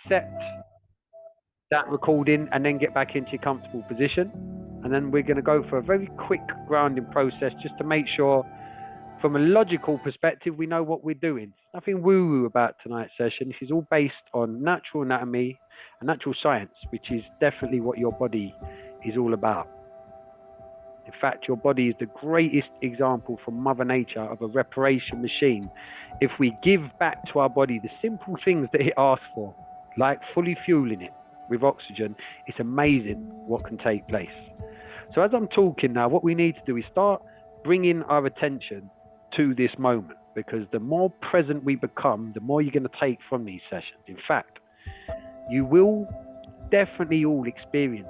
accept that recording and then get back into your comfortable position. And then we're going to go for a very quick grounding process just to make sure, from a logical perspective, we know what we're doing. Nothing woo-woo about tonight's session. This is all based on natural anatomy and natural science, which is definitely what your body is all about. In fact, your body is the greatest example from Mother Nature of a reparation machine. If we give back to our body the simple things that it asks for, like fully fueling it with oxygen, it's amazing what can take place. So as I'm talking now, what we need to do is start bringing our attention to this moment, because the more present we become, the more you're going to take from these sessions. In fact, you will definitely all experience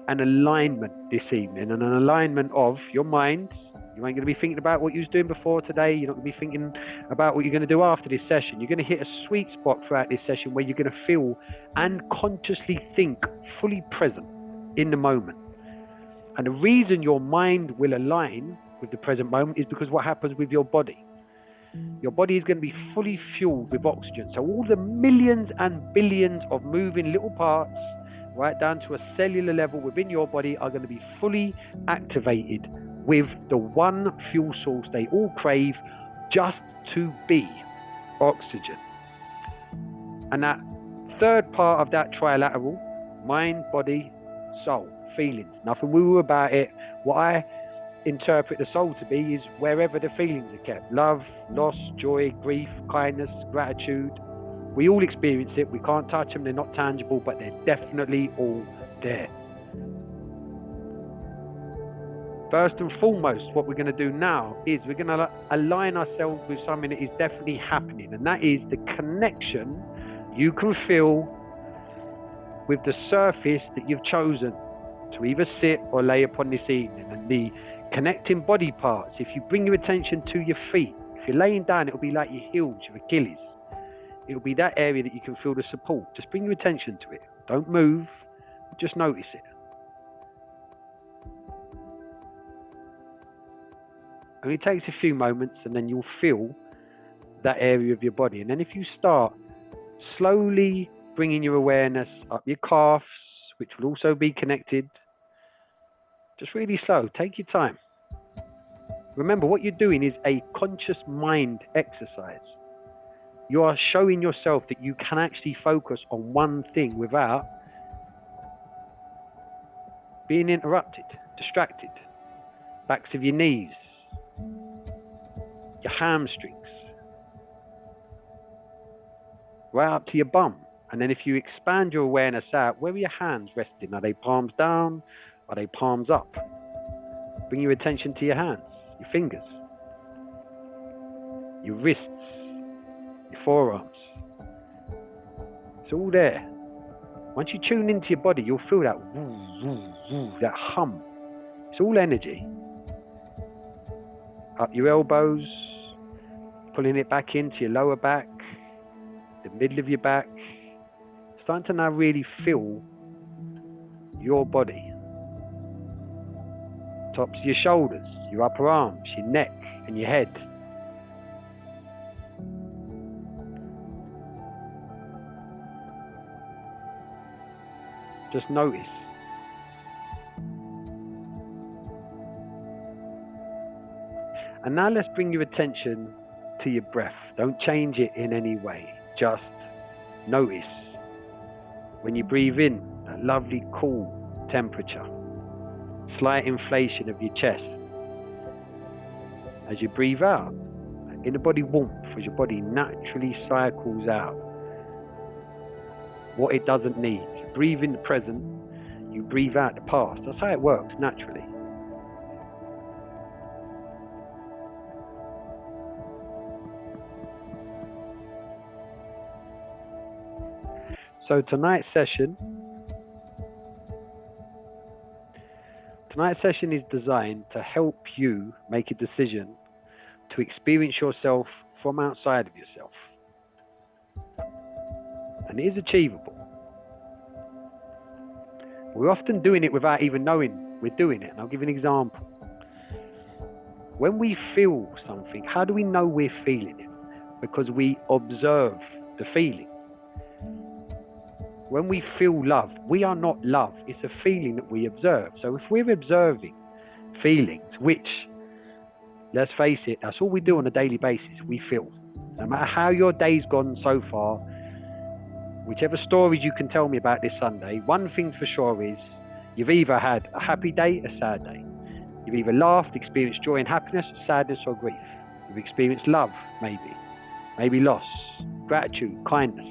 an alignment this evening, and an alignment of your mind. You ain't going to be thinking about what you was doing before today. You're not going to be thinking about what you're going to do after this session. You're going to hit a sweet spot throughout this session where you're going to feel and consciously think fully present in the moment. And the reason your mind will align with the present moment is because what happens with your body. Your body is going to be fully fueled with oxygen. So all the millions and billions of moving little parts, right down to a cellular level within your body, are going to be fully activated with the one fuel source they all crave, just to be oxygen. And that third part of that trilateral, mind, body, soul, feelings, nothing woo-woo about it. What I interpret the soul to be is wherever the feelings are kept: love, loss, joy, grief, kindness, gratitude. We all experience it. We can't touch them. They're not tangible, but they're definitely all there. First and foremost, what we're going to do now is we're going to align ourselves with something that is definitely happening, and that is the connection you can feel with the surface that you've chosen to either sit or lay upon this evening. And the connecting body parts, if you bring your attention to your feet, if you're laying down, it'll be like your heels, your Achilles. It'll be that area that you can feel the support. Just bring your attention to it. Don't move. Just notice it. Only takes a few moments, and then you'll feel that area of your body. And then if you start slowly bringing your awareness up your calves, which will also be connected, just really slow. Take your time. Remember, what you're doing is a conscious mind exercise. You are showing yourself that you can actually focus on one thing without being interrupted, distracted. Backs of your knees, your hamstrings, right up to your bum. And then if you expand your awareness out, where are your hands resting? Are they palms down? Are they palms up? Bring your attention to your hands, your fingers, your wrists, your forearms. It's all there. Once you tune into your body, you'll feel that woo, woo, woo, that hum. It's all energy. Up your elbows, pulling it back into your lower back, the middle of your back. Starting to now really feel your body. Tops of your shoulders, your upper arms, your neck and your head. Just notice. And now let's bring your attention to your breath. Don't change it in any way. Just notice when you breathe in, that lovely cool temperature, slight inflation of your chest. As you breathe out, inner body warmth, as your body naturally cycles out what it doesn't need. You breathe in the present, you breathe out the past. That's how it works naturally. So tonight's session is designed to help you make a decision to experience yourself from outside of yourself. And it is achievable. We're often doing it without even knowing we're doing it. And I'll give you an example. When we feel something, how do we know we're feeling it? Because we observe the feeling. when we feel love, we are not love. It's a feeling that we observe. So if we're observing feelings, which, let's face it, that's all we do on a daily basis, we feel. No matter how your day's gone so far, whichever stories you can tell me about this Sunday, one thing for sure is you've either had a happy day, a sad day. You've either laughed, experienced joy and happiness, sadness or grief. You've experienced love, maybe loss, gratitude, kindness.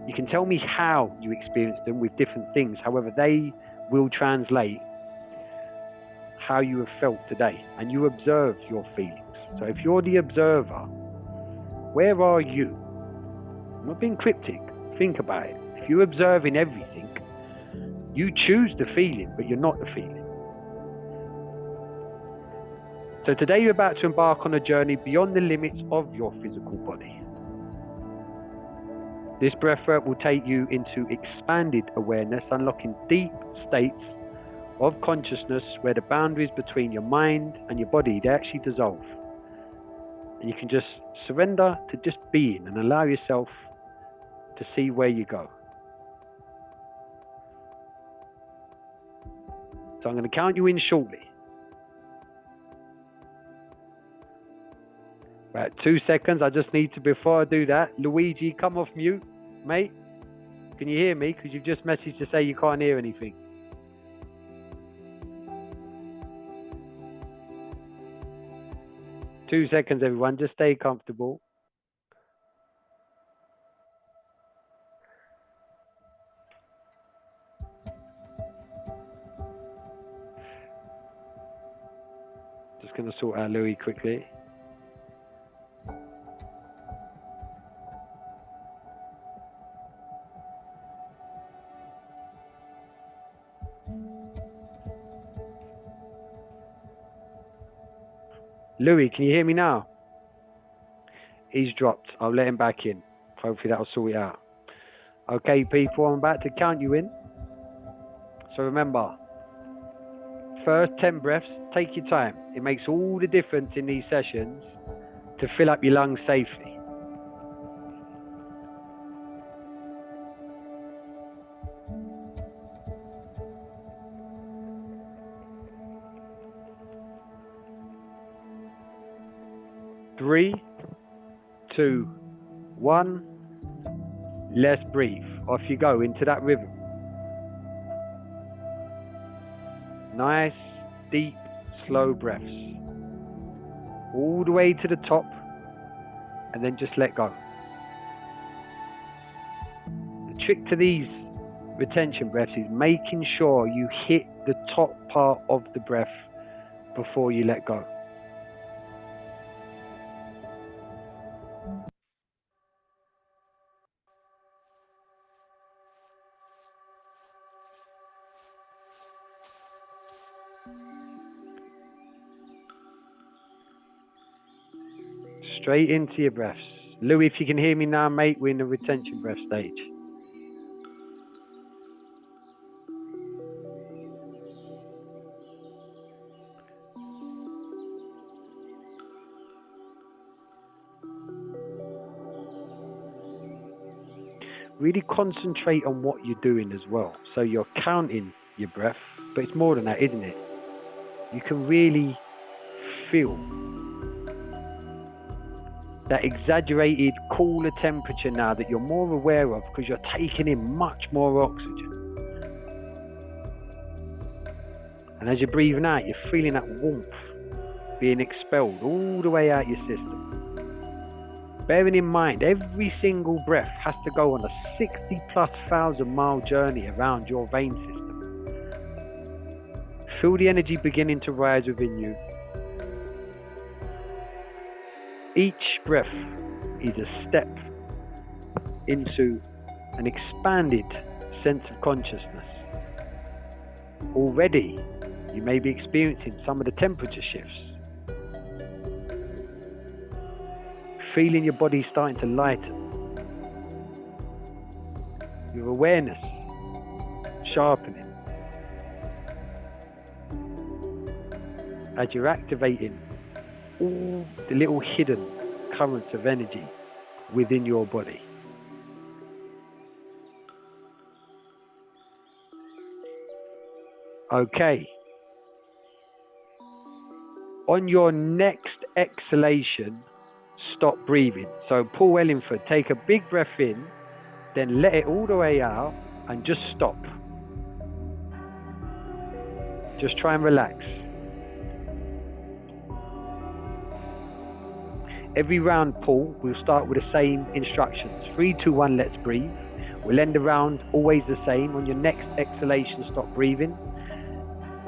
You can tell me how you experience them with different things. However, they will translate how you have felt today. And you observe your feelings. So if you're the observer, where are you? I'm not being cryptic. Think about it. If you're observing everything, you choose the feeling, but you're not the feeling. So today you're about to embark on a journey beyond the limits of your physical body. This breathwork will take you into expanded awareness, unlocking deep states of consciousness where the boundaries between your mind and your body, they actually dissolve. And you can just surrender to just being and allow yourself to see where you go. So I'm going to count you in shortly. Right, 2 seconds. I just need to, before I do that, Luigi, come off mute, mate. Can you hear me? Because you've just messaged to say you can't hear anything. Two seconds, everyone. Just stay comfortable. Just going to sort out Louis quickly. Louis, can you hear me now? He's dropped. I'll let him back in. Hopefully that'll sort it out. Okay, people, I'm about to count you in. So remember, first 10 breaths, take your time. It makes all the difference in these sessions to fill up your lungs safely. Three, 2, 1. Let's breathe. Off you go into that rhythm. Nice, deep, slow breaths. All the way to the top, and then just let go. The trick to these retention breaths is making sure you hit the top part of the breath before you let go. Straight into your breaths. Louis, if you can hear me now, mate, we're in the retention breath stage. Really concentrate on what you're doing as well. So you're counting your breath, but it's more than that, isn't it? You can really feel that exaggerated cooler temperature now that you're more aware of because you're taking in much more oxygen. And as you're breathing out, you're feeling that warmth being expelled all the way out your system. Bearing in mind, every single breath has to go on a 60,000+ mile journey around your vein system. Feel the energy beginning to rise within you. Each breath is a step into an expanded sense of consciousness. Already, you may be experiencing some of the temperature shifts. Feeling your body starting to lighten. Your awareness sharpening. As you're activating all the little hidden currents of energy within your body. Okay. On your next exhalation, stop breathing. So Paul Ellingford, take a big breath in, then let it all the way out and just stop. Just try and relax. Every round, Paul, we'll start with the same instructions. 3, 2, 1, let's breathe. We'll end the round always the same. On your next exhalation, stop breathing.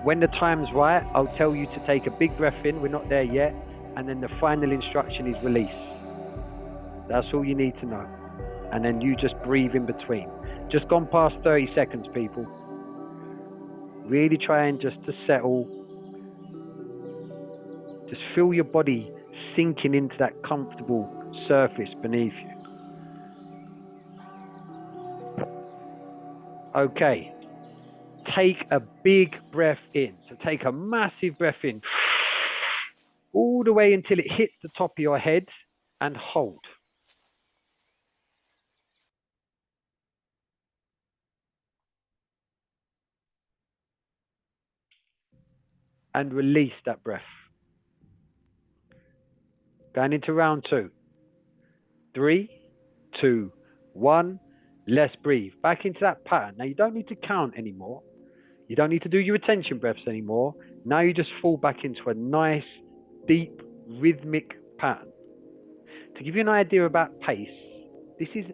When the time's right, I'll tell you to take a big breath in. We're not there yet. And then the final instruction is release. That's all you need to know. And then you just breathe in between. Just gone past 30 seconds, people. Really trying just to settle. Just feel your body sinking into that comfortable surface beneath you. Okay. Take a big breath in. So take a massive breath in. All the way until it hits the top of your head and hold. And release that breath. Going into round 2. 3, 2, 1. Let's breathe. Back into that pattern. Now you don't need to count anymore. You don't need to do your attention breaths anymore. Now you just fall back into a nice, deep, rhythmic pattern. To give you an idea about pace, this is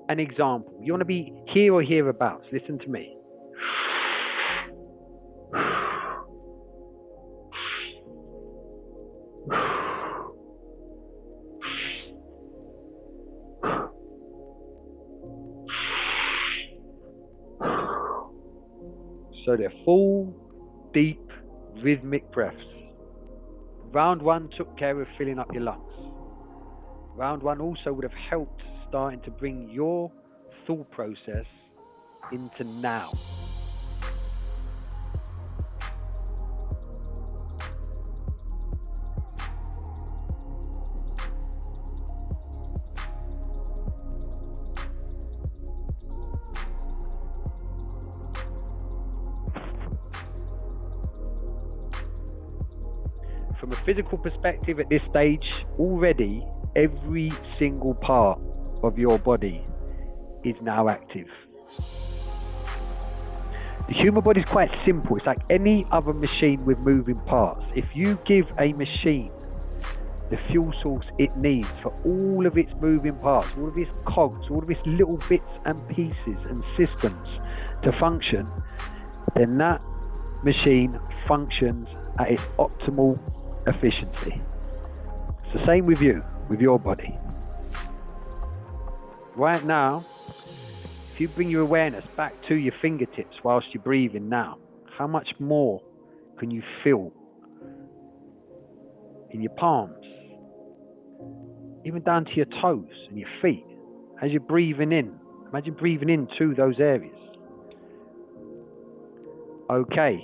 an example. You want to be here or hereabouts. Listen to me. So they're full, deep, rhythmic breaths. Round 1 took care of filling up your lungs. Round 1 also would have helped starting to bring your thought process into now. From a physical perspective at this stage, already every single part of your body is now active. The human body is quite simple. It's like any other machine with moving parts. If you give a machine the fuel source it needs for all of its moving parts, all of its cogs, all of its little bits and pieces and systems to function, then that machine functions at its optimal efficiency. It's the same with you, with your body. Right now, if you bring your awareness back to your fingertips whilst you're breathing now, how much more can you feel in your palms, even down to your toes and your feet as you're breathing in? Imagine breathing into those areas. Okay.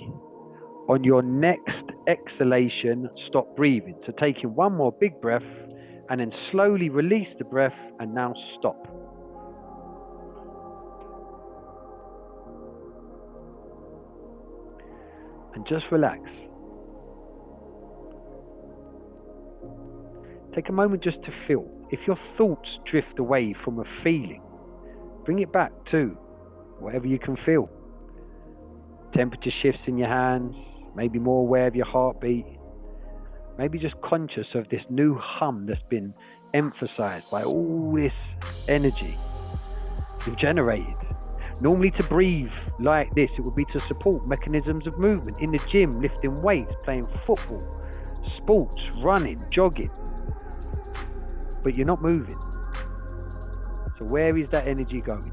On your next exhalation, stop breathing. So taking one more big breath and then slowly release the breath and now stop. And just relax. Take a moment just to feel. If your thoughts drift away from a feeling, bring it back to whatever you can feel. Temperature shifts in your hands, maybe more aware of your heartbeat, maybe just conscious of this new hum that's been emphasized by all this energy you've generated. Normally to breathe like this, it would be to support mechanisms of movement in the gym, lifting weights, playing football, sports, running, jogging. But you're not moving. So where is that energy going?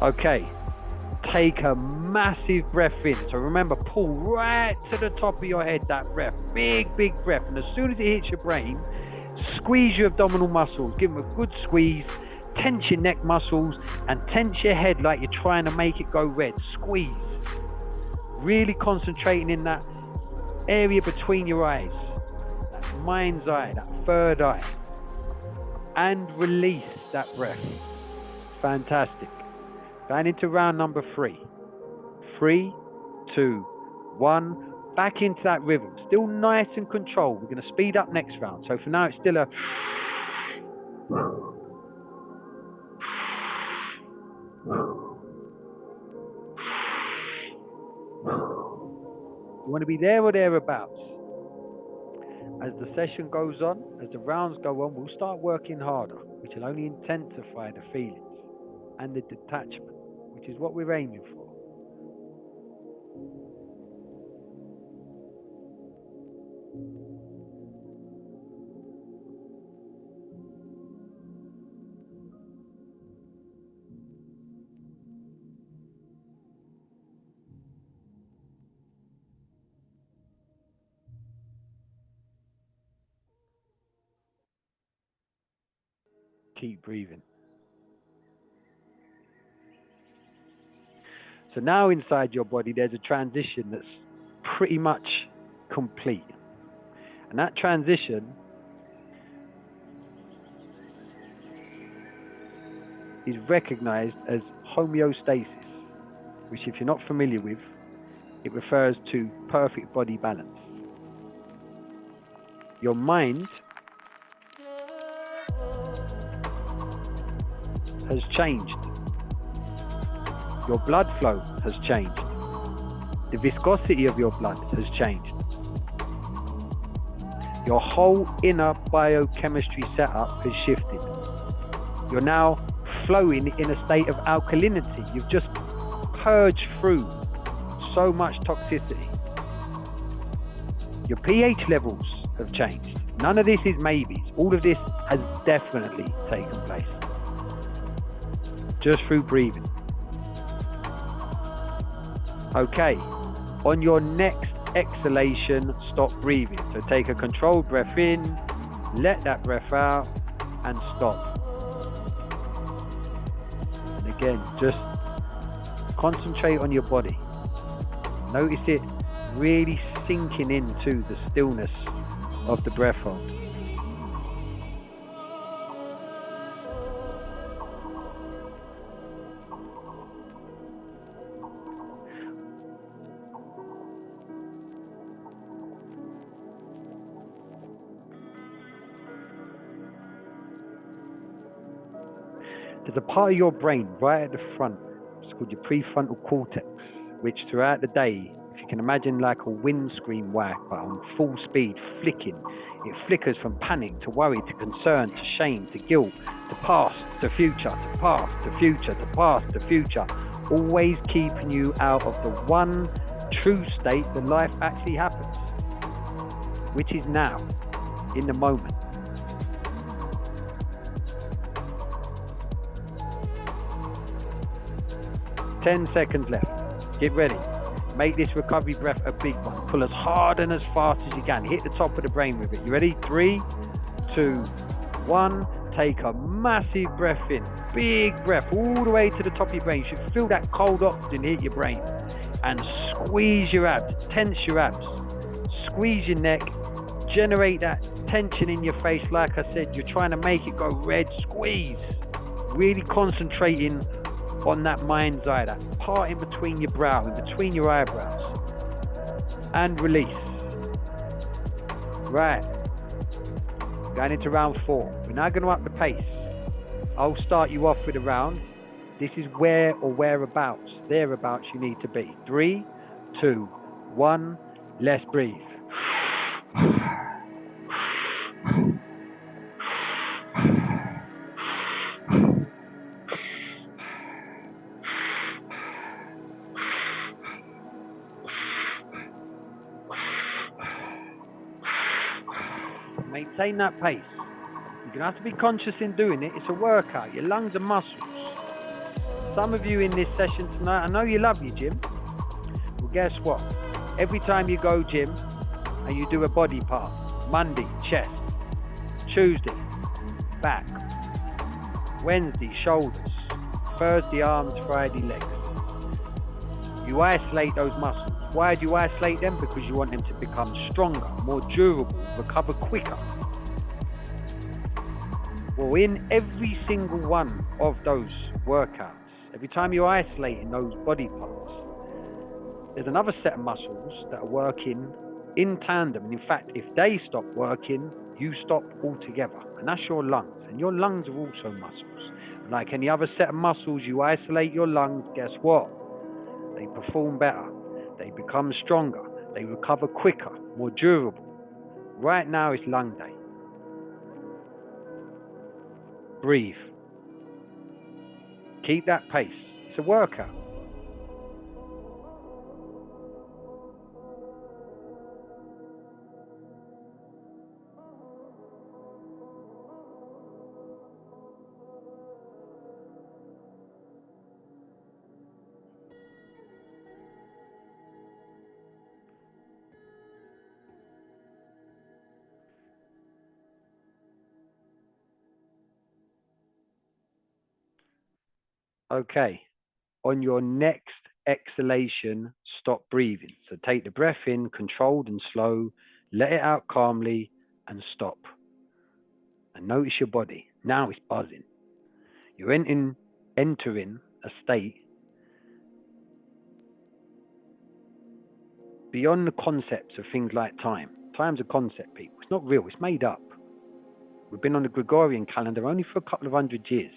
Okay, take a massive breath in. So remember, pull right to the top of your head, that breath. Big, big breath. And as soon as it hits your brain, squeeze your abdominal muscles. Give them a good squeeze. Tense your neck muscles and tense your head like you're trying to make it go red. Squeeze. Really concentrating in that area between your eyes. mind's eye, that third eye, and release that breath. Fantastic. Going into round number 3. 3, 2, 1. Back into that rhythm. Still nice and controlled. We're going to speed up next round. So for now, it's still a... You want to be there or thereabouts. As the session goes on, as the rounds go on, we'll start working harder, which will only intensify the feelings and the detachment, which is what we're aiming for. Keep breathing. So now inside your body, there's a transition that's pretty much complete. And that transition is recognized as homeostasis, which if you're not familiar with, it refers to perfect body balance. Your mind has changed. Your blood flow has changed. The viscosity of your blood has changed. Your whole inner biochemistry setup has shifted. You're now flowing in a state of alkalinity. You've just purged through so much toxicity. Your pH levels have changed. None of this is maybes. All of this has definitely taken place. Just through breathing. Okay, on your next exhalation, stop breathing. So take a controlled breath in, let that breath out, and stop. And again, just concentrate on your body. Notice it really sinking into the stillness of the breath hold. There's a part of your brain right at the front, it's called your prefrontal cortex, which throughout the day, if you can imagine like a windscreen wiper on full speed flicking, it flickers from panic to worry to concern to shame to guilt to past to future to past to future to past to future, always keeping you out of the one true state that life actually happens, which is now, in the moment. Ten seconds left. Get ready. Make this recovery breath a big one. Pull as hard and as fast as you can. Hit the top of the brain with it. You ready? 3, 2, 1. Take a massive breath in. Big breath all the way to the top of your brain. You should feel that cold oxygen hit your brain. And squeeze your abs. Tense your abs. Squeeze your neck. Generate that tension in your face. Like I said, you're trying to make it go red. Squeeze. Really concentrating on that mind's eye, that part in between your brow, in between your eyebrows. And release. Right. Going into round 4. We're now going to up the pace. I'll start you off with a round. This is where or whereabouts, thereabouts you need to be. 3, 2, 1. Let's breathe. Maintain that pace. You're going to have to be conscious in doing it. It's a workout. Your lungs are muscles. Some of you in this session tonight, I know you love your gym. Well, guess what? Every time you go gym and you do a body part, Monday, chest, Tuesday, back, Wednesday, shoulders, Thursday, arms, Friday, legs. You isolate those muscles. Why do you isolate them? Because you want them to become stronger, more durable, recover quicker. Well, in every single one of those workouts, every time you're isolating those body parts, there's another set of muscles that are working in tandem. And in fact, if they stop working, you stop altogether. And that's your lungs. And your lungs are also muscles. Like any other set of muscles, you isolate your lungs, guess what? They perform better. They become stronger. They recover quicker, more durable. Right now, it's lung day. Breathe. Keep that pace. It's a workout. Okay. On your next exhalation, stop breathing. So take the breath in, controlled and slow, let it out calmly, and stop. And notice your body. Now it's buzzing. You're entering a state beyond the concepts of things like time. Time's a concept, people. It's not real. It's made up. We've been on the Gregorian calendar only for a couple of 100 years.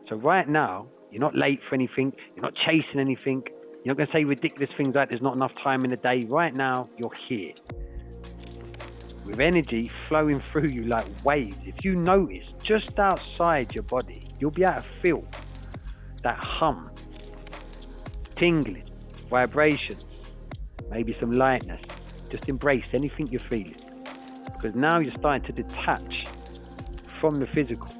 So right now, you're not late for anything. You're not chasing anything. You're not going to say ridiculous things like there's not enough time in the day. Right now, you're here. With energy flowing through you like waves. If you notice, just outside your body, you'll be able to feel that hum, tingling, vibrations, maybe some lightness. Just embrace anything you're feeling. Because now you're starting to detach from the physical.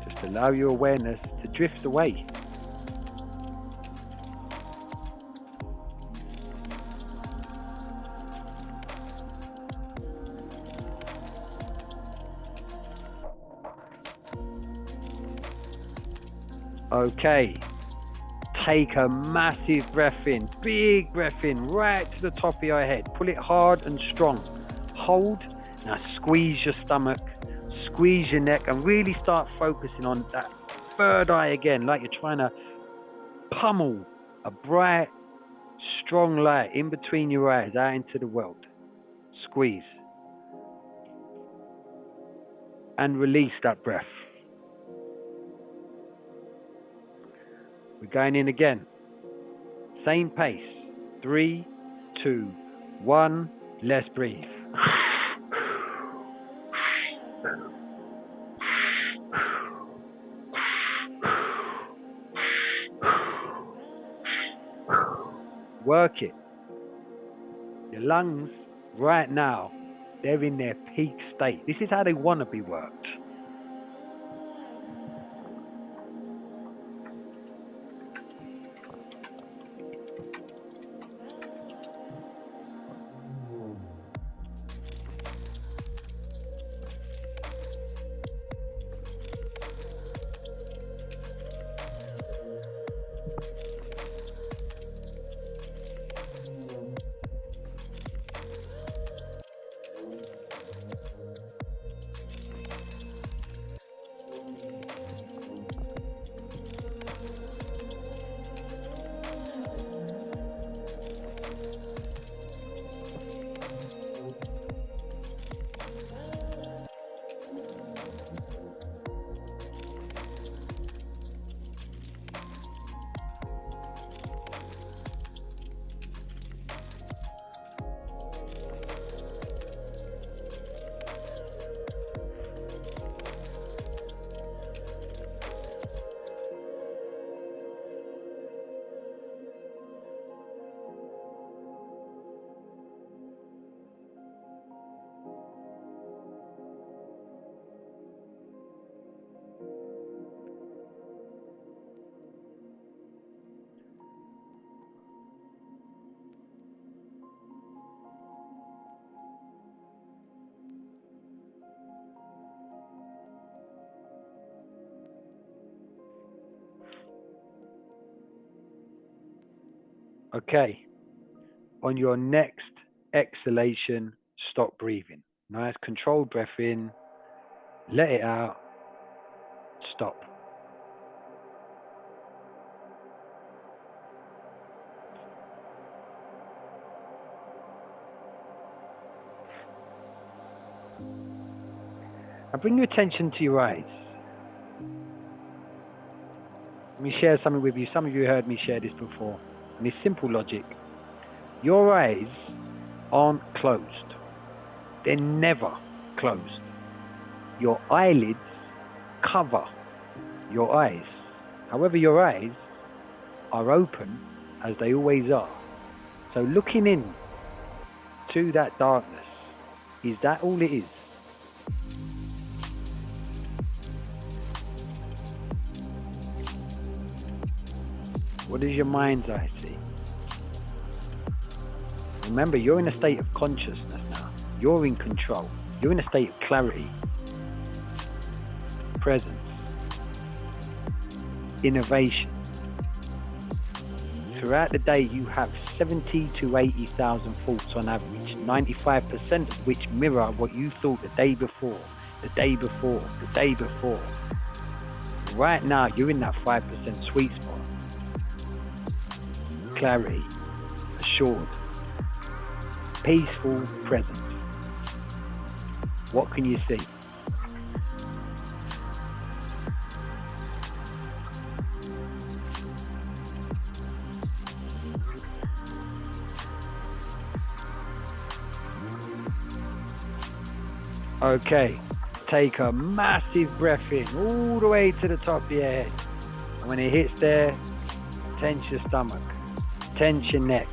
Just allow your awareness to drift away. Okay, take a massive breath in, big breath in, right to the top of your head. Pull it hard and strong. Hold, now squeeze your stomach, squeeze your neck, and really start focusing on that third eye again, like you're trying to pummel a bright, strong light in between your eyes out into the world. Squeeze. And release that breath. We're going in again. Same pace. 3, 2, 1. Let's breathe. Work it. Your lungs right now, they're in their peak state. This is how they want to be worked. Okay. On your next exhalation, stop breathing. Nice controlled breath in, let it out, stop. Now bring your attention to your eyes. Let me share something with you. Some of you heard me share this before. And it's simple logic. Your eyes aren't closed. They're never closed. Your eyelids cover your eyes. However, your eyes are open as they always are. So looking in to that darkness, is that all it is? What does your mind's eye see? Remember, you're in a state of consciousness now. You're in control. You're in a state of clarity, presence, innovation. Throughout the day, you have 70 to 80,000 thoughts on average, 95% of which mirror what you thought the day before, the day before, the day before. Right now, you're in that 5% sweet spot. Clarity, assured, peaceful, present. What can you see? Okay, take a massive breath in all the way to the top of your head. And when it hits there, tense your stomach, tense your neck,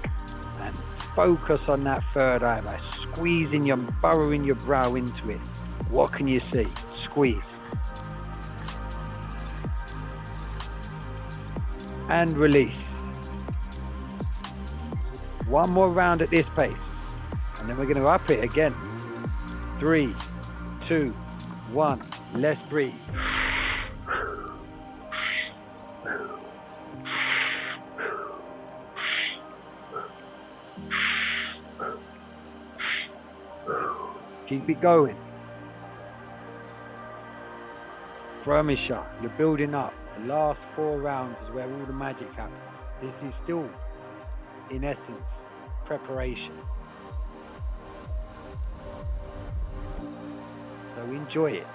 and focus on that third eye by squeezing your, burrowing your brow into it. What can you see? Squeeze. And release. One more round at this pace, and then we're going to up it again. 3, 2, 1. Let's breathe. Keep it going. Promise you, you're building up. The last 4 rounds is where all the magic happens. This is still, in essence, preparation. So enjoy it.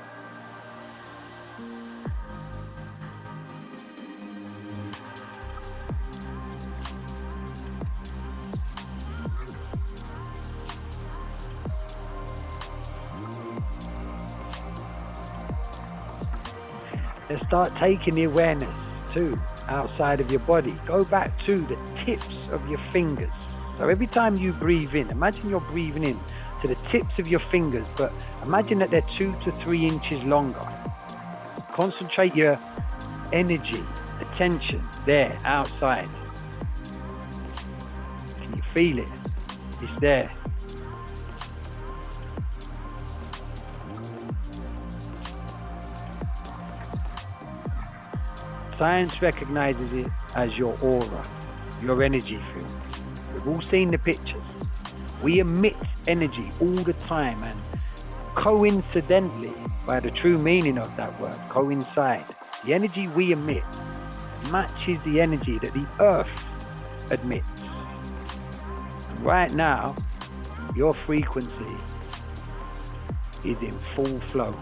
Let's start taking the awareness too outside of your body. Go back to the tips of your fingers. So every time you breathe in, imagine you're breathing in to the tips of your fingers, but imagine that they're 2 to 3 inches longer. Concentrate your energy, attention there outside. Can you feel it? It's there. Science recognizes it as your aura, your energy field. We've all seen the pictures. We emit energy all the time, and coincidentally, by the true meaning of that word, coincide, the energy we emit matches the energy that the earth emits. And right now, your frequency is in full flow.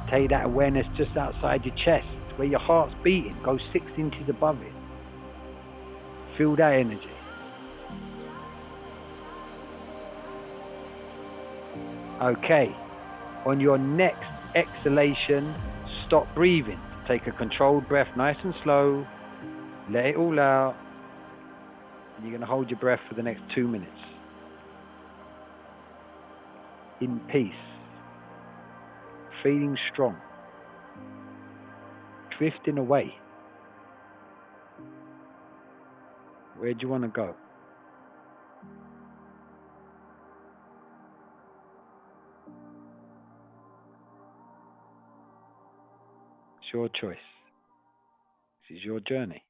Take that awareness just outside your chest, where your heart's beating. Go 6 inches above it. Feel that energy. Okay. On your next exhalation, stop breathing. Take a controlled breath, nice and slow. Let it all out. And you're going to hold your breath for the next 2 minutes. In peace. Feeling strong. Drifting away. Where do you want to go? It's your choice. This is your journey.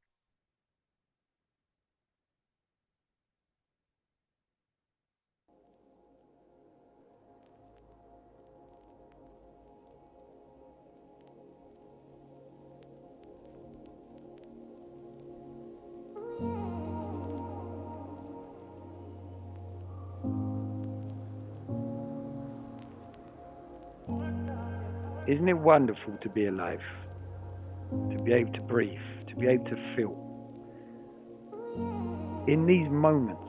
Isn't it wonderful to be alive? To be able to breathe, to be able to feel. In these moments,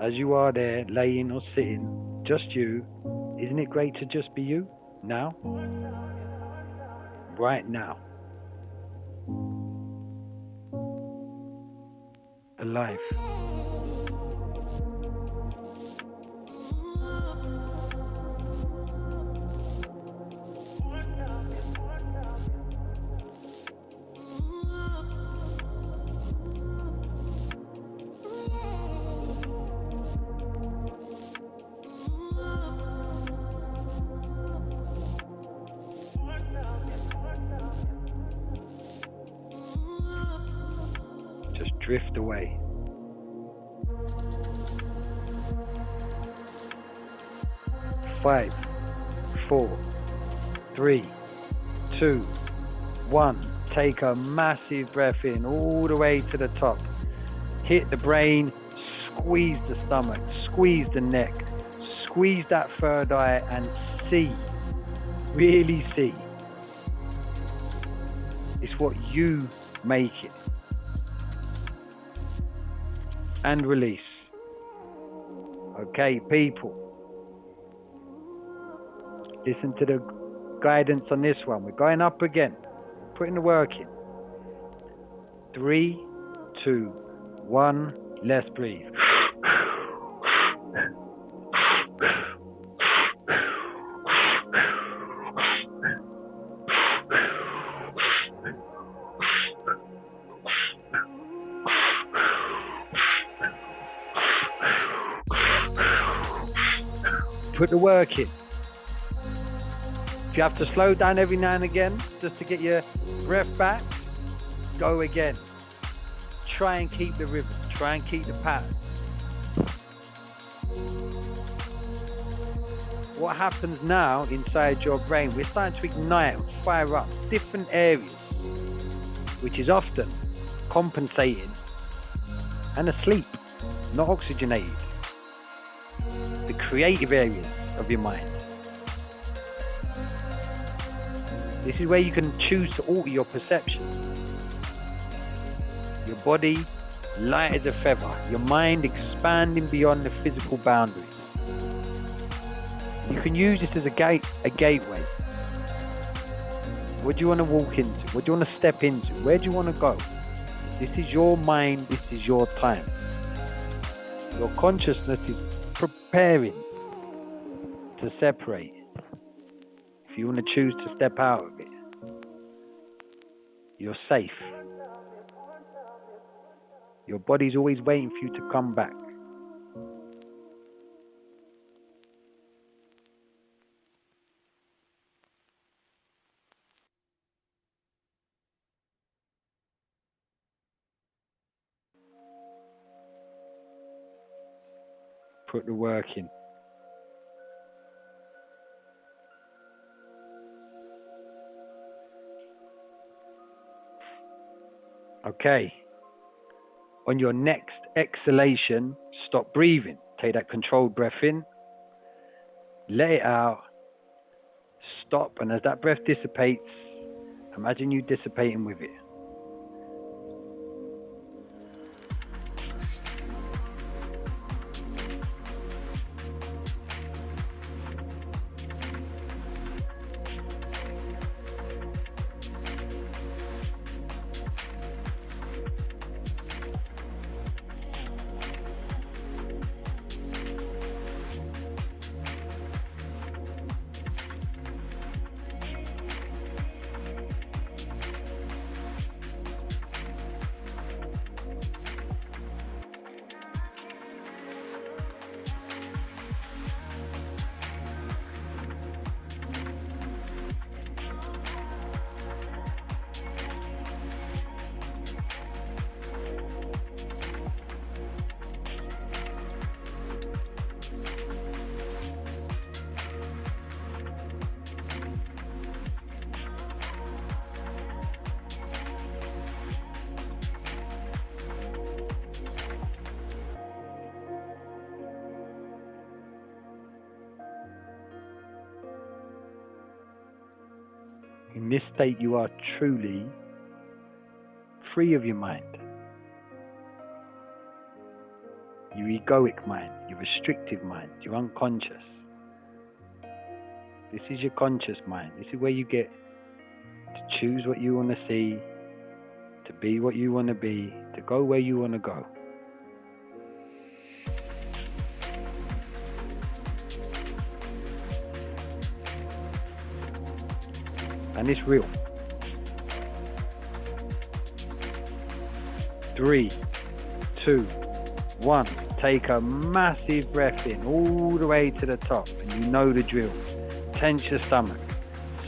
as you are there, laying or sitting, just you, isn't it great to just be you? Now? Right now. Alive. Just drift away. Five, 4, 3, 2, 1. Take a massive breath in all the way to the top. Hit the brain, squeeze the stomach, squeeze the neck, squeeze that third eye and see. Really see. It's what you make it. And release. Okay, people. Listen to the guidance on this one. We're going up again. Putting the work in. 3, 2, 1. Let's breathe. Put the work in. If you have to slow down every now and again just to get your breath back, go again. Try and keep the rhythm. Try and keep the pattern. What happens now inside your brain, we're starting to ignite and fire up different areas, which is often compensating and asleep, not oxygenated. The creative areas of your mind. This is where you can choose to alter your perception. Your body light as a feather. Your mind expanding beyond the physical boundaries. You can use this as a gateway. What do you want to walk into? What do you want to step into? Where do you want to go? This is your mind. This is your time. Your consciousness is preparing to separate. If you want to choose to step out of it, you're safe. Your body's always waiting for you to come back. Put the work in. Okay. On your next exhalation, stop breathing. Take that controlled breath in. Let it out. Stop. And as that breath dissipates, imagine you dissipating with it. In this state, you are truly free of your mind, your egoic mind, your restrictive mind, your unconscious. This is your conscious mind. This is where you get to choose what you want to see, to be what you want to be, to go where you want to go. And it's real. 3, 2, 1. Take a massive breath in all the way to the top, and you know the drill. Tense your stomach,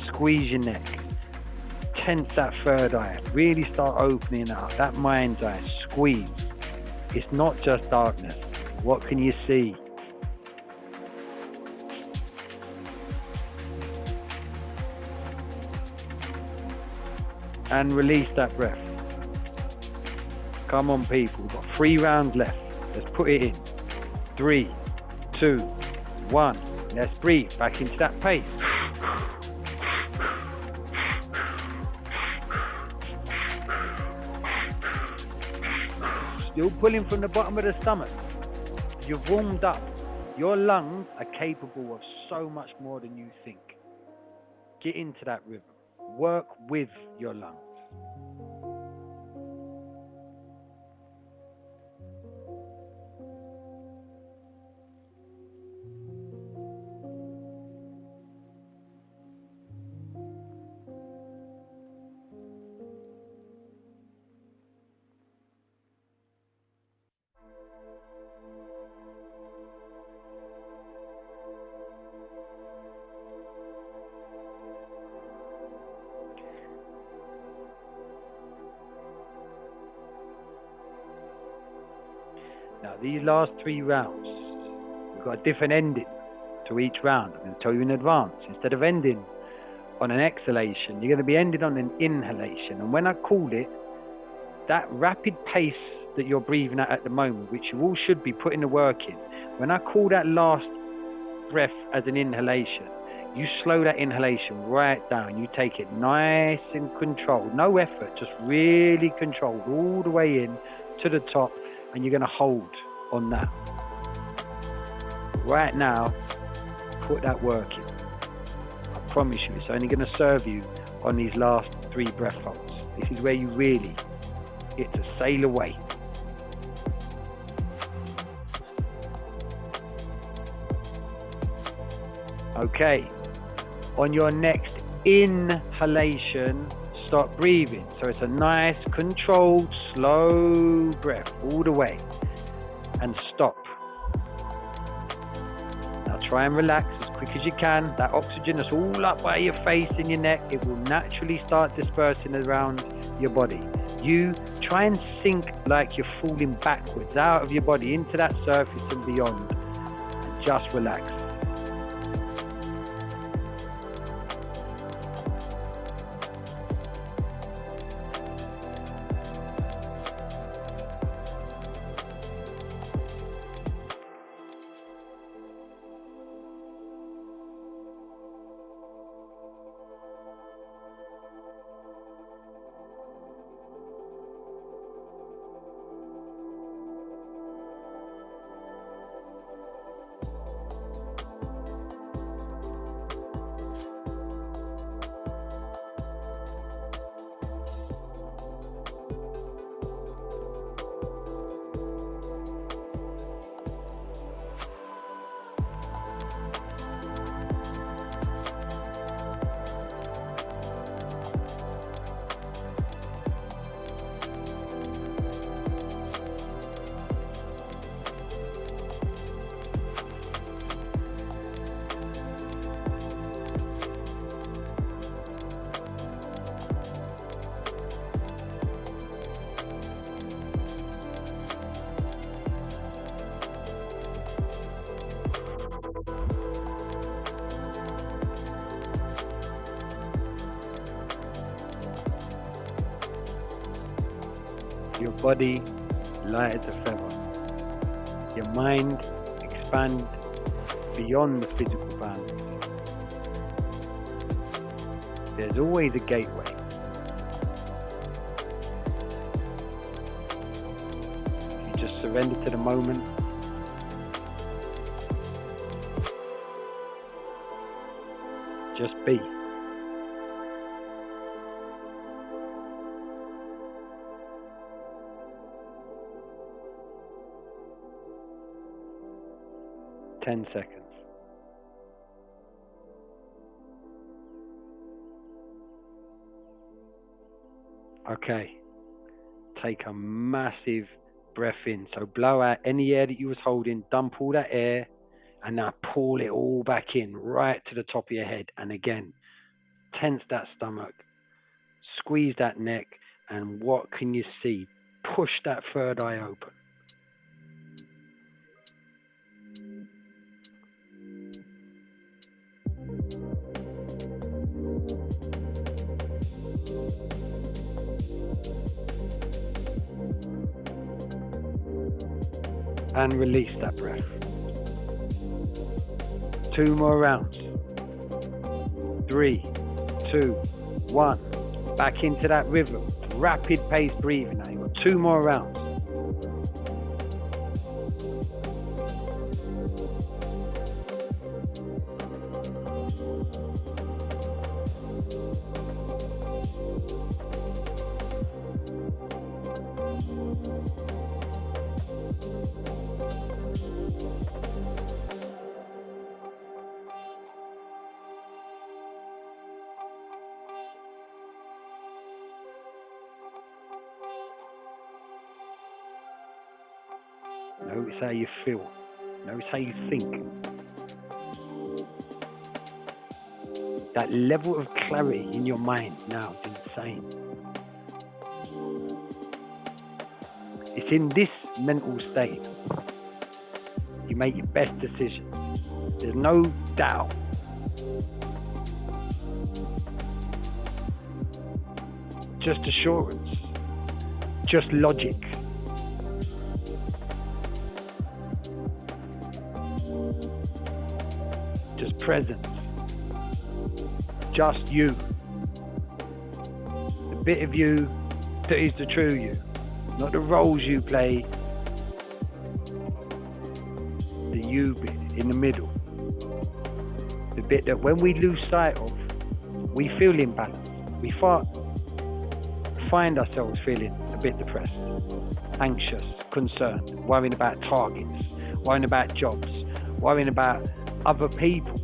squeeze your neck, tense that third eye, really start opening up that mind's eye, squeeze. It's not just darkness. What can you see? And release that breath. Come on, people. We've got 3 rounds left. Let's put it in. 3, 2, 1. Let's breathe back into that pace. Still pulling from the bottom of the stomach. You've warmed up. Your lungs are capable of so much more than you think. Get into that rhythm. Work with your lungs. Now, these last 3 rounds, we've got a different ending to each round. I'm going to tell you in advance. Instead of ending on an exhalation, you're going to be ending on an inhalation. And when I call it, that rapid pace that you're breathing at the moment, which you all should be putting the work in, when I call that last breath as an inhalation, you slow that inhalation right down. You take it nice and controlled. No effort, just really controlled all the way in to the top. And you're going to hold on that. Right now, put that work in. I promise you, it's only going to serve you on these last 3 breath holds. This is where you really get to sail away. Okay, on your next inhalation, start breathing. So it's a nice, controlled, slow breath all the way. And stop. Now try and relax as quick as you can. That oxygen that's all up by your face and your neck, it will naturally start dispersing around your body. You try and sink like you're falling backwards out of your body into that surface and beyond. And just relax. Your body light as a feather. Your mind expand beyond the physical boundaries. There's always a gateway. You just surrender to the moment. Just be. Ten seconds. Okay. Take a massive breath in. So blow out any air that you was holding, dump all that air, and now pull it all back in, right to the top of your head. And again, tense that stomach, squeeze that neck, and what can you see? Push that third eye open. And release that breath. 2 more rounds. 3, 2, 1. Back into that rhythm. Rapid pace breathing. Now you've got 2 more rounds. Notice how you feel. Notice how you think. That level of clarity in your mind now is insane. It's in this mental state you make your best decisions. There's no doubt. Just assurance. Just logic. Just presence. Just you. The bit of you that is the true you. Not the roles you play. The you bit in the middle. The bit that when we lose sight of, we feel imbalanced. We find ourselves feeling a bit depressed, anxious, concerned, worrying about targets, worrying about jobs, worrying about other people.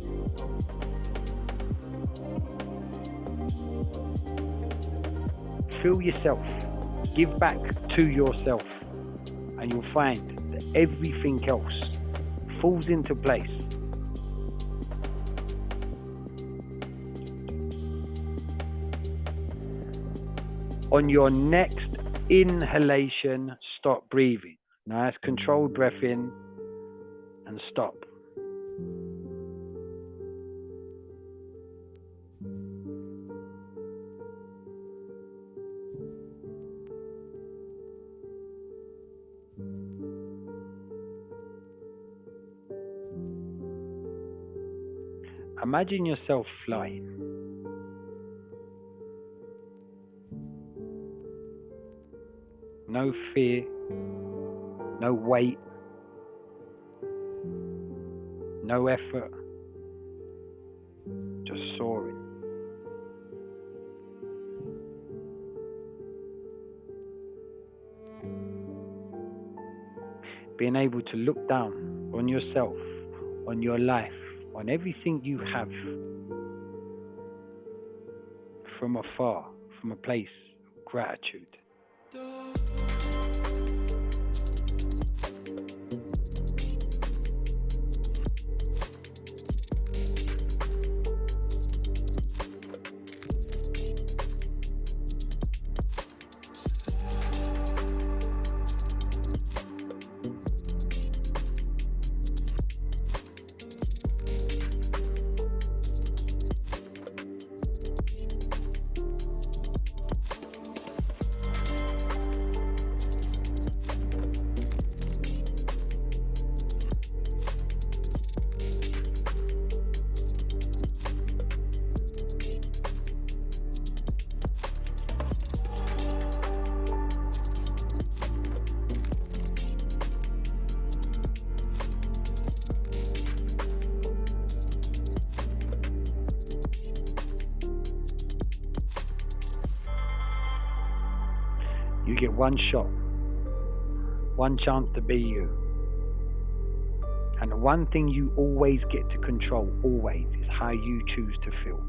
Feel yourself. Give back to yourself, and you'll find that everything else falls into place. On your next inhalation, stop breathing. Nice controlled breath in and stop. Imagine yourself flying. No fear, no weight, no effort, just soaring. Being able to look down on yourself, on your life, on everything you have from afar, from a place of gratitude. You get one shot, one chance to be you. And the one thing you always get to control, always, is how you choose to feel.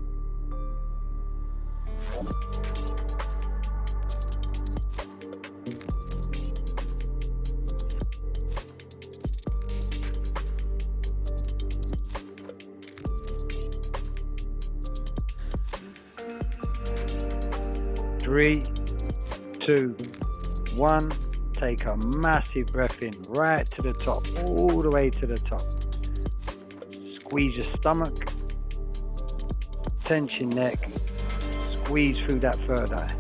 Three, 2, 1. Take a massive breath in, right to the top, all the way to the top. Squeeze your stomach, tense your neck, squeeze through that third eye.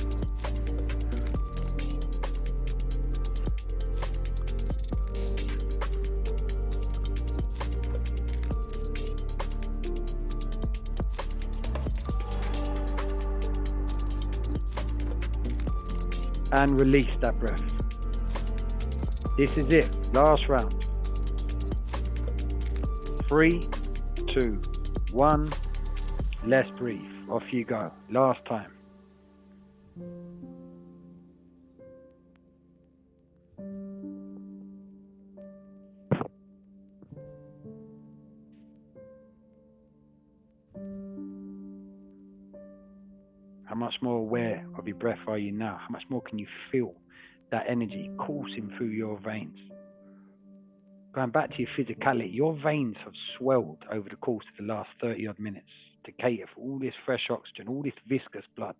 And release that breath. This is it, last round. 3, 2, 1. Let's breathe. Off you go. Last time. How much more aware of your breath are you now? How much more can you feel that energy coursing through your veins? Going back to your physicality, your veins have swelled over the course of the last 30 odd minutes to cater for all this fresh oxygen, all this viscous blood.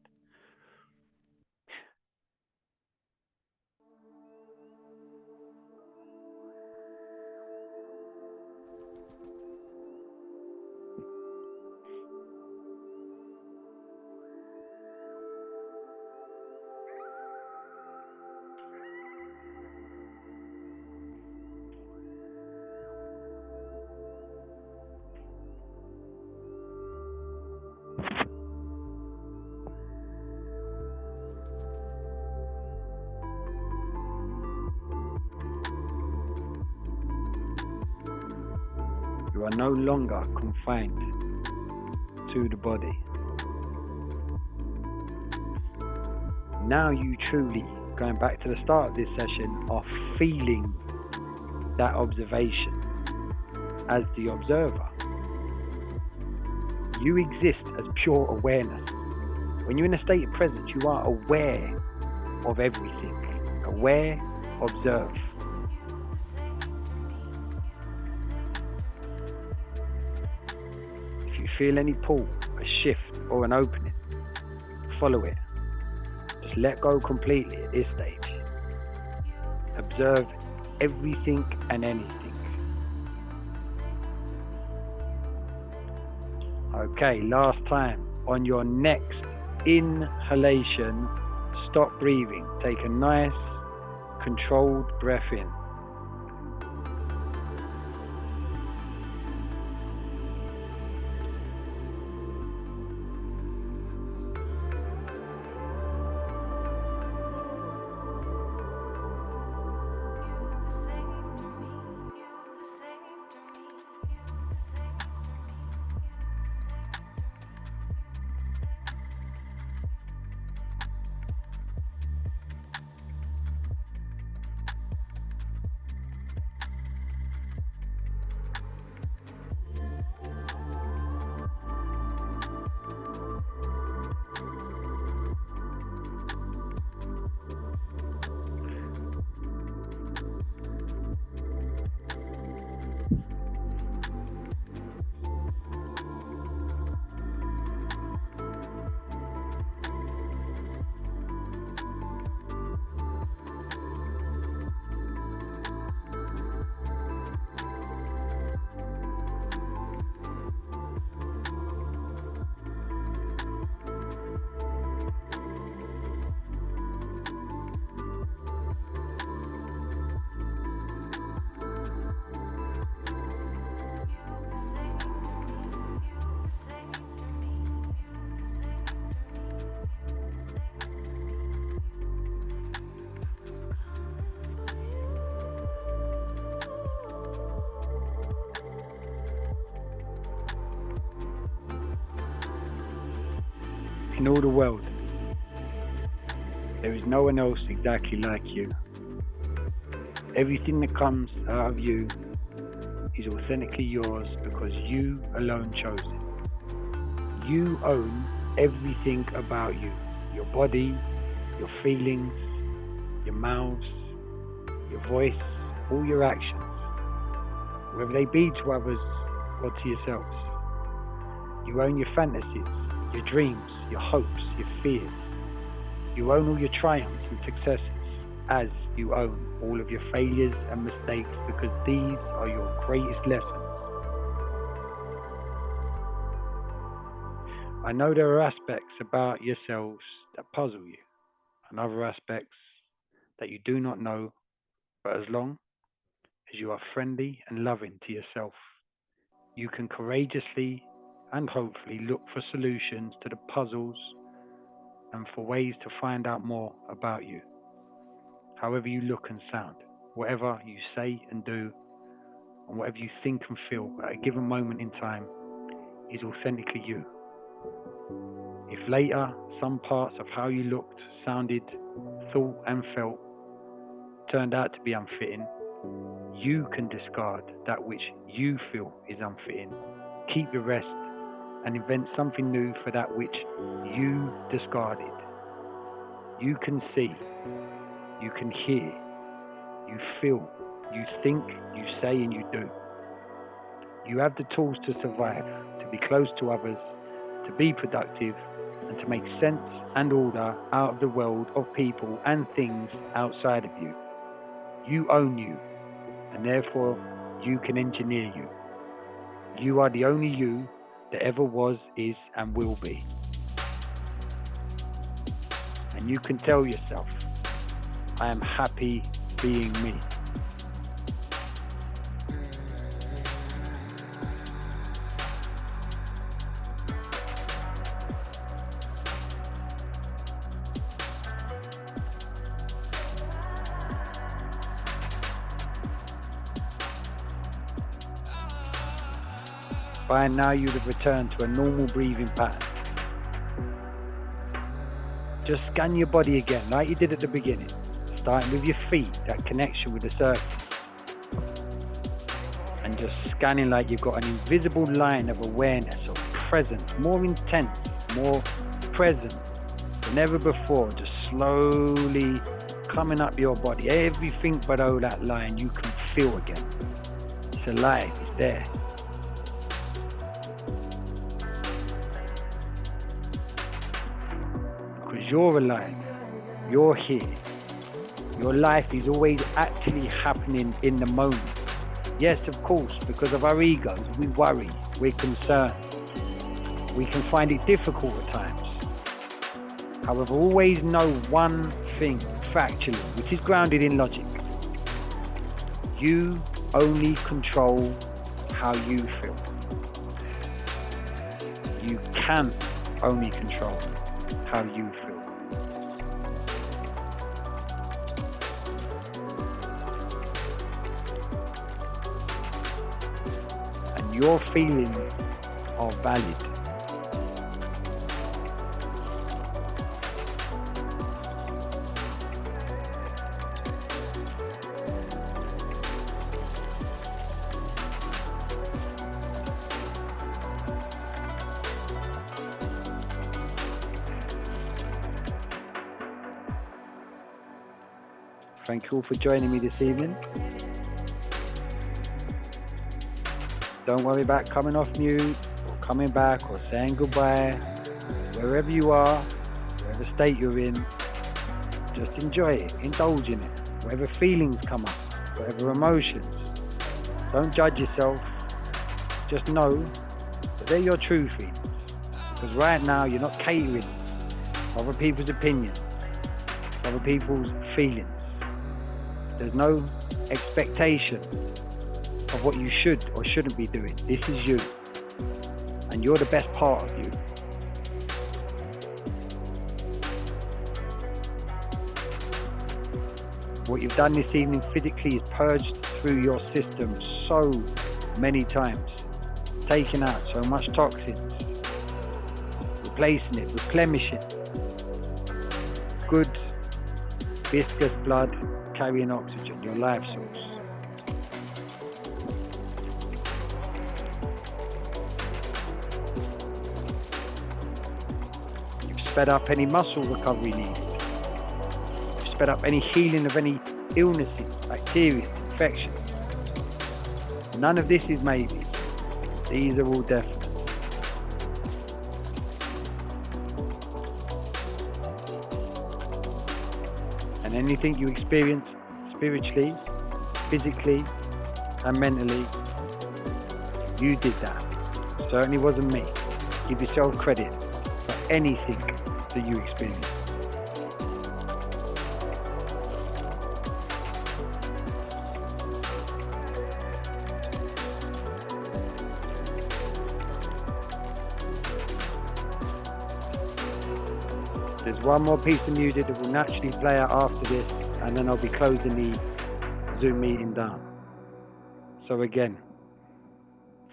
You are no longer confined to the body. Now you truly, going back to the start of this session, are feeling that observation as the observer. You exist as pure awareness. When you're in a state of presence, you are aware of everything. Aware, observe. If you feel any pull, a shift, or an opening, follow it. Just let go completely at this stage. Observe everything and anything. Okay, last time. On your next inhalation, stop breathing. Take a nice, controlled breath in. In all the world, There is no one else exactly like you. Everything that comes out of you is authentically yours because you alone chose it. You own everything about you. Your body, your feelings, your mouths, your voice, all your actions, whether they be to others or to yourselves. You own your fantasies, your dreams, your hopes, your fears. You own all your triumphs and successes, as you own all of your failures and mistakes, because these are your greatest lessons. I know there are aspects about yourselves that puzzle you, and other aspects that you do not know, but as long as you are friendly and loving to yourself, you can courageously and hopefully look for solutions to the puzzles and for ways to find out more about you. However you look and sound, whatever you say and do, and whatever you think and feel at a given moment in time is authentically you. If later some parts of how you looked, sounded, thought and felt turned out to be unfitting, you can discard that which you feel is unfitting, keep the rest, and invent something new for that which you discarded. You can see, you can hear, you feel, you think, you say, and you do. You have the tools to survive, to be close to others, to be productive, and to make sense and order out of the world of people and things outside of you. You own you, and therefore you can engineer you. You are the only you that ever was, is, and will be. And you can tell yourself, I am happy being me. By now you have returned to a normal breathing pattern. Just scan your body again like you did at the beginning, starting with your feet, that connection with the surface. And just scanning like you've got an invisible line of awareness, of presence, more intense, more present than ever before, just slowly coming up your body. Everything below that line you can feel again. It's alive, it's there. You're alive, you're here. Your life is always actually happening in the moment. Yes, of course, because of our egos, we worry, we're concerned. We can find it difficult at times. However, always know one thing factually, which is grounded in logic. You only control how you feel. You can only control how you feel. Your feelings are valid. Thank you all for joining me this evening. Don't worry about coming off mute or coming back or saying goodbye. Wherever you are, whatever state you're in, just enjoy it, indulge in it. Whatever feelings come up, whatever emotions. Don't judge yourself. Just know that they're your true feelings. Because right now you're not catering to other people's opinions, to other people's feelings. There's no expectation of what you should or shouldn't be doing. This is you, and you're the best part of you. What you've done this evening physically is purged through your system so many times, taking out so much toxins, replacing it, replenishing good viscous blood carrying oxygen, your life source. You've sped up any muscle recovery needed. You've sped up any healing of any illnesses, bacteria, infections. None of this is maybe. These are all definite. And anything you experience spiritually, physically, and mentally, you did that. It certainly wasn't me. Give yourself credit for anything that you experienced. There's one more piece of music that will naturally play out after this, and then I'll be closing the Zoom meeting down. So again,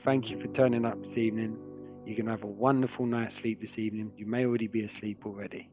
thank you for turning up this evening. You're going to have a wonderful night's sleep this evening. You may already be asleep already.